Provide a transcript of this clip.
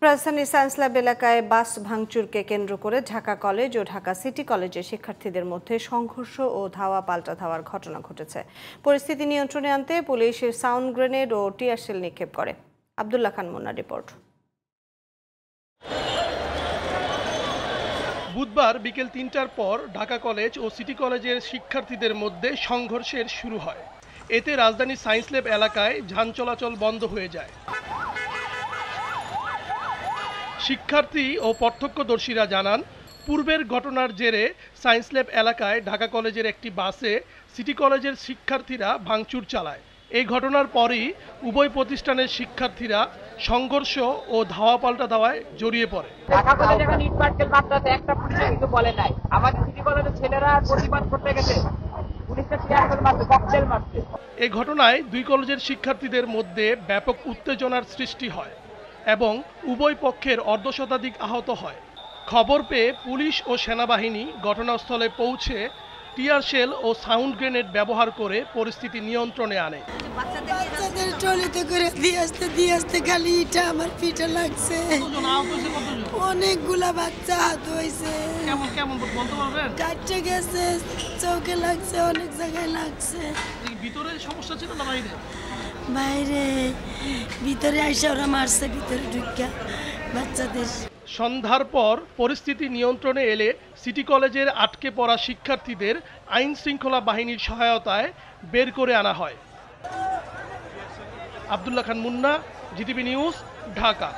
রাজধানীর science lab এলাকায় বাস ভাঙচুরকে কেন্দ্র করে ঢাকা কলেজ ও ঢাকা সিটি কলেজের শিক্ষার্থীদের মধ্যে সংঘর্ষ ও ধাওয়া পাল্টা ধাওয়ার ঘটনা ঘটেছে। পরিস্থিতি নিয়ন্ত্রণে আনতে পুলিশ সাউন্ড গ্রেনেড ও টিয়ার শেল নিক্ষেপ করে। আব্দুল্লাহ খান মুন্নার রিপোর্ট। বুধবার বিকেল ৩টার পর ঢাকা কলেজ ও সিটি কলেজের শিক্ষার্থীদের মধ্যে সংঘর্ষের শুরু হয়। এতে রাজধানীর সায়েন্স ল্যাব এলাকায় যান চলাচল বন্ধ হয়ে যায়। শিক্ষার্থী ও প্রত্যক্ষদর্শীরা জানান, পূর্বের ঘটনার জেরে সায়েন্স ল্যাব এলাকায় ঢাকা কলেজের একটি বাসে সিটি কলেজের শিক্ষার্থীরা ভাঙচুর চালায়। এই ঘটনার পরই উভয় প্রতিষ্ঠানের শিক্ষার্থীরা সংঘর্ষ ও ধাওয়া পাল্টা ধাওয়ায় জড়িয়ে পড়ে। ঢাকা কলেজে এখন ইট পাটকেল মারতে একটা পুলিশ কিছু বলে নাই। আমাদের সিটি কলেজের ছেলেরা প্রতিবাদ করতে গেছে, পুলিশকে টিয়ার মারছে, ককটেল মারছে। এই ঘটনায় দুই কলেজের শিক্ষার্থীদের মধ্যে ব্যাপক উত্তেজনার সৃষ্টি হয় এবং উভয় পক্ষের অর্ধশতাধিক আহত হয়। খবর পেয়ে পুলিশ ও সেনাবাহিনী ঘটনাস্থলে পৌঁছে টিয়ার শেল ও সাউন্ড গ্রেনেড ব্যবহার করে পরিস্থিতি নিয়ন্ত্রণে আনে। বাচ্চাদের ট্রলিতে করে দিয়ে আসতে খালি ইটা আমার পিঠে লাগছে। অনেকগুলা বাচ্চা আহত হয়েছে। কাটতে গেছে, চোখে লাগছে, অনেক জায়গায় লাগছে। ভিতরে সমস্যা ছিল না বাইরে? বাইরে, ভিতরে আইসা ওরা মারছে, ভিতরে ঢুকিয়া বাচ্চাদের। সন্ধ্যার পর পরিস্থিতি নিয়ন্ত্রণে এলে সিটি কলেজের আটকে পড়া শিক্ষার্থীদের আইন শৃঙ্খলা বাহিনীর সহায়তায় বের করে আনা হয়। আব্দুল্লাহ খান মুন্না, জিটিভি নিউজ, ঢাকা।